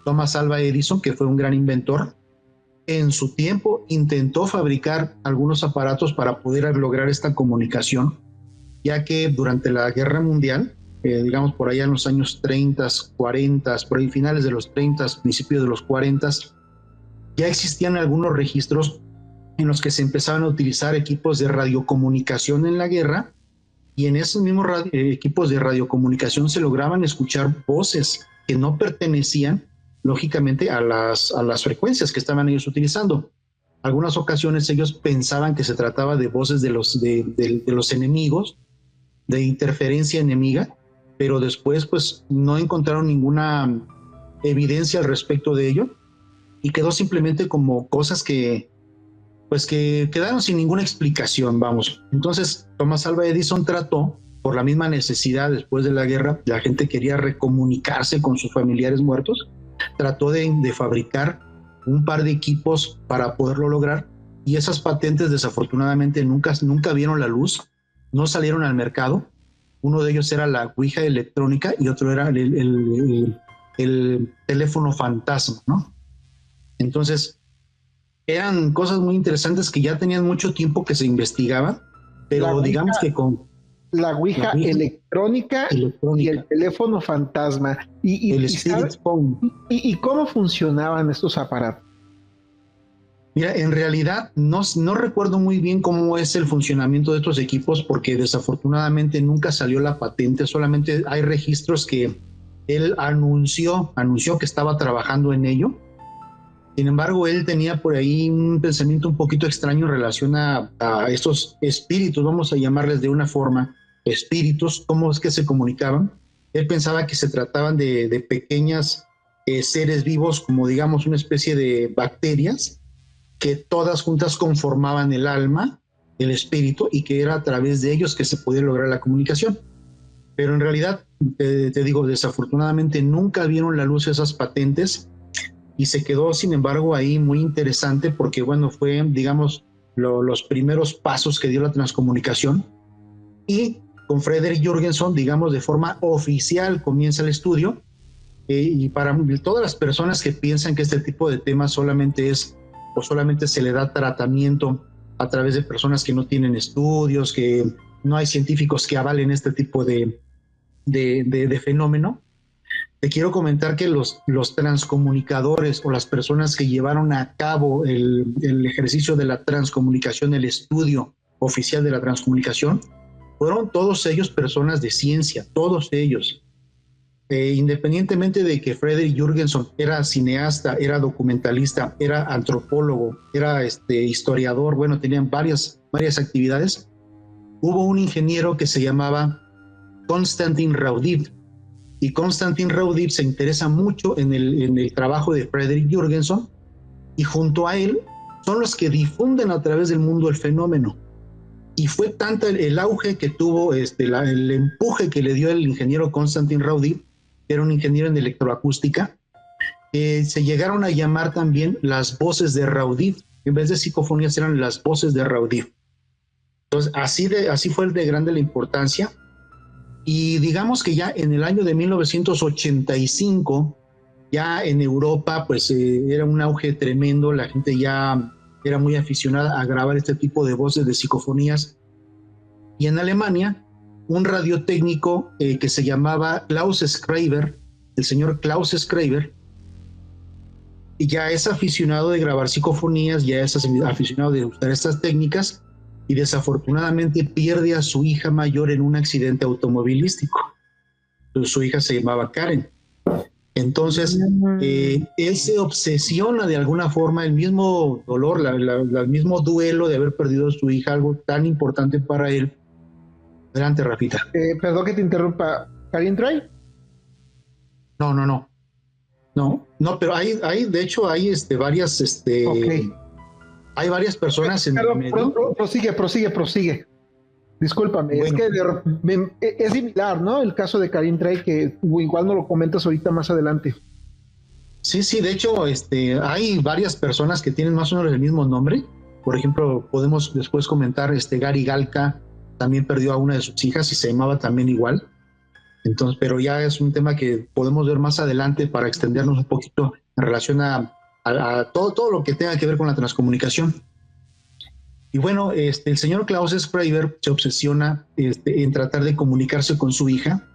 Thomas Alva Edison, que fue un gran inventor, en su tiempo intentó fabricar algunos aparatos para poder lograr esta comunicación, ya que durante la Guerra Mundial, digamos por allá en los años 30, 40, por ahí finales de los 30, principios de los 40, ya existían algunos registros en los que se empezaban a utilizar equipos de radiocomunicación en la guerra, y en esos mismos equipos de radiocomunicación se lograban escuchar voces que no pertenecían, lógicamente, a las frecuencias que estaban ellos utilizando. Algunas ocasiones ellos pensaban que se trataba de voces de los enemigos, de interferencia enemiga, pero después pues no encontraron ninguna evidencia al respecto de ello, y quedó simplemente como cosas que quedaron sin ninguna explicación, vamos. Entonces Thomas Alva Edison trató, por la misma necesidad después de la guerra, la gente quería recomunicarse con sus familiares muertos, trató de fabricar un par de equipos para poderlo lograr, y esas patentes desafortunadamente nunca vieron la luz, no salieron al mercado. Uno de ellos era la ouija electrónica y otro era el teléfono fantasma, ¿no? Entonces eran cosas muy interesantes que ya tenían mucho tiempo que se investigaban, pero digamos que con la ouija electrónica y el teléfono fantasma y el Spirit Phone. ¿Y cómo funcionaban estos aparatos? Mira, en realidad no recuerdo muy bien cómo es el funcionamiento de estos equipos, porque desafortunadamente nunca salió la patente. Solamente hay registros que él anunció que estaba trabajando en ello. Sin embargo, él tenía por ahí un pensamiento un poquito extraño en relación a estos espíritus, vamos a llamarles de una forma, espíritus, cómo es que se comunicaban. Él pensaba que se trataban de pequeñas seres vivos, como digamos una especie de bacterias, que todas juntas conformaban el alma, el espíritu, y que era a través de ellos que se podía lograr la comunicación. Pero en realidad, te digo, desafortunadamente nunca vieron la luz esas patentes, y se quedó, sin embargo, ahí muy interesante porque, bueno, fue, digamos, los primeros pasos que dio la transcomunicación, y con Frederick Jurgenson, digamos, de forma oficial comienza el estudio, y para todas las personas que piensan que este tipo de temas solamente se le da tratamiento a través de personas que no tienen estudios, que no hay científicos que avalen este tipo de fenómeno, te quiero comentar que los transcomunicadores o las personas que llevaron a cabo el ejercicio de la transcomunicación, el estudio oficial de la transcomunicación, fueron todos ellos personas de ciencia, todos ellos. Independientemente de que Frederick Jurgenson era cineasta, era documentalista, era antropólogo, era historiador, bueno, tenían varias actividades, hubo un ingeniero que se llamaba Konstantin Raudiv, y Konstantin Raudiv se interesa mucho en el trabajo de Frederick Jurgenson, y junto a él son los que difunden a través del mundo el fenómeno. Y fue tanto el auge que tuvo, el empuje que le dio el ingeniero Konstantin Raudiv, que era un ingeniero en electroacústica, se llegaron a llamar también las voces de Raudiv. En vez de psicofonías eran las voces de Raudiv. Entonces así fue de grande la importancia. Y digamos que ya en el año de 1985, ya en Europa, pues era un auge tremendo, la gente ya era muy aficionada a grabar este tipo de voces de psicofonías. Y en Alemania, un radiotécnico que se llamaba Klaus Schreiber, el señor Klaus Schreiber, ya es aficionado de grabar psicofonías, ya es aficionado de usar estas técnicas, y desafortunadamente pierde a su hija mayor en un accidente automovilístico. Su hija se llamaba Karen. Entonces, él se obsesiona de alguna forma, el mismo dolor, el mismo duelo de haber perdido a su hija, algo tan importante para él. Adelante, Rafita. Perdón que te interrumpa. ¿Karin Tray? No, pero de hecho hay varias, okay. Hay varias personas en el medio. Prosigue. Discúlpame, bueno. Es que es similar, ¿no? El caso de Karin Tray, que igual no lo comentas ahorita más adelante. Sí, de hecho, hay varias personas que tienen más o menos el mismo nombre. Por ejemplo, podemos después comentar, Gary Galka también perdió a una de sus hijas y se llamaba también igual. Entonces, pero ya es un tema que podemos ver más adelante para extendernos un poquito en relación a todo lo que tenga que ver con la transcomunicación. Y bueno, el señor Klaus Schreiber se obsesiona en tratar de comunicarse con su hija,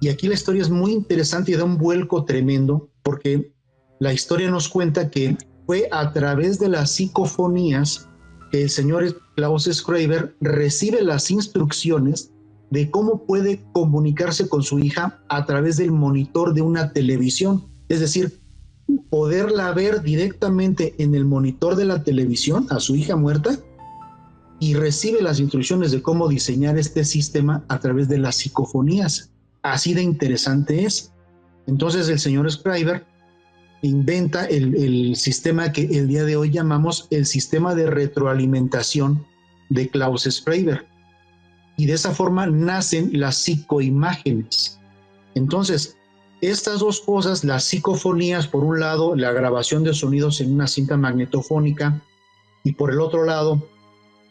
y aquí la historia es muy interesante y da un vuelco tremendo, porque la historia nos cuenta que fue a través de las psicofonías que el señor Klaus Schreiber recibe las instrucciones de cómo puede comunicarse con su hija a través del monitor de una televisión, es decir, poderla ver directamente en el monitor de la televisión a su hija muerta, y recibe las instrucciones de cómo diseñar este sistema a través de las psicofonías. Así de interesante es. Entonces el señor Schreiber inventa el sistema que el día de hoy llamamos el sistema de retroalimentación de Klaus Schreiber. Y de esa forma nacen las psicoimágenes. Entonces, estas dos cosas, las psicofonías, por un lado, la grabación de sonidos en una cinta magnetofónica, y por el otro lado,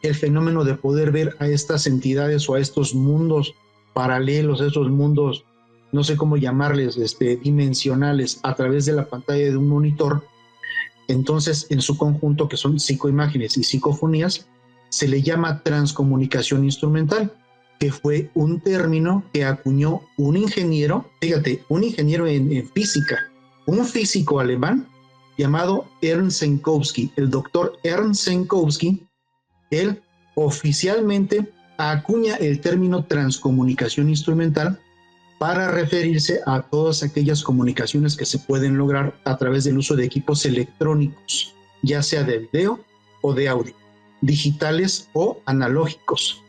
el fenómeno de poder ver a estas entidades o a estos mundos paralelos, estos mundos, no sé cómo llamarles, dimensionales, a través de la pantalla de un monitor. Entonces, en su conjunto, que son psicoimágenes y psicofonías, se le llama transcomunicación instrumental, que fue un término que acuñó un ingeniero, fíjate, un ingeniero en física, un físico alemán llamado Ernst Senkowski. El doctor Ernst Senkowski, él oficialmente acuña el término transcomunicación instrumental para referirse a todas aquellas comunicaciones que se pueden lograr a través del uso de equipos electrónicos, ya sea de video o de audio, digitales o analógicos.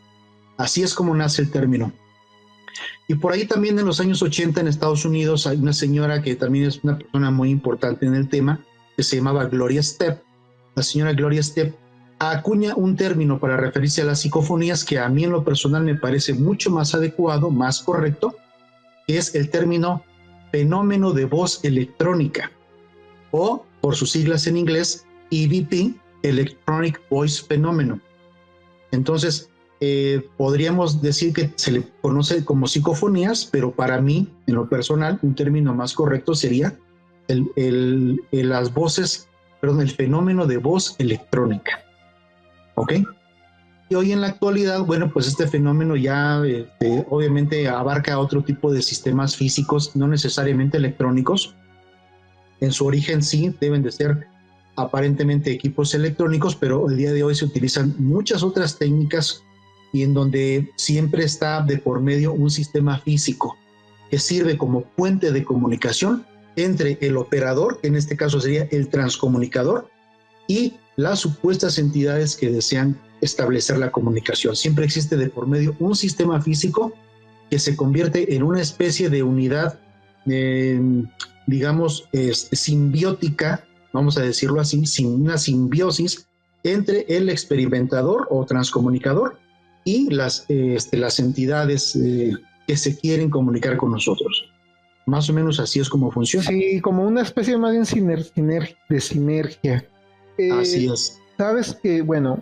Así es como nace el término. Y por ahí también en los años 80 en Estados Unidos hay una señora que también es una persona muy importante en el tema, que se llamaba Gloria Stepp. La señora Gloria Stepp acuña un término para referirse a las psicofonías que a mí en lo personal me parece mucho más adecuado, más correcto, que es el término fenómeno de voz electrónica, o por sus siglas en inglés, EVP, Electronic Voice Phenomenon. Entonces, podríamos decir que se le conoce como psicofonías, pero para mí, en lo personal, un término más correcto sería el fenómeno de voz electrónica. ¿Ok? Y hoy en la actualidad, bueno, pues este fenómeno ya obviamente abarca otro tipo de sistemas físicos, no necesariamente electrónicos. En su origen sí, deben de ser aparentemente equipos electrónicos, pero el día de hoy se utilizan muchas otras técnicas y en donde siempre está de por medio un sistema físico que sirve como puente de comunicación entre el operador, que en este caso sería el transcomunicador, y las supuestas entidades que desean establecer la comunicación. Siempre existe de por medio un sistema físico que se convierte en una especie de unidad, digamos, simbiótica, vamos a decirlo así, una simbiosis entre el experimentador o transcomunicador y las entidades que se quieren comunicar con nosotros. Más o menos así es como funciona. Sí, como una especie más bien de sinergia. Así es. Sabes que, bueno,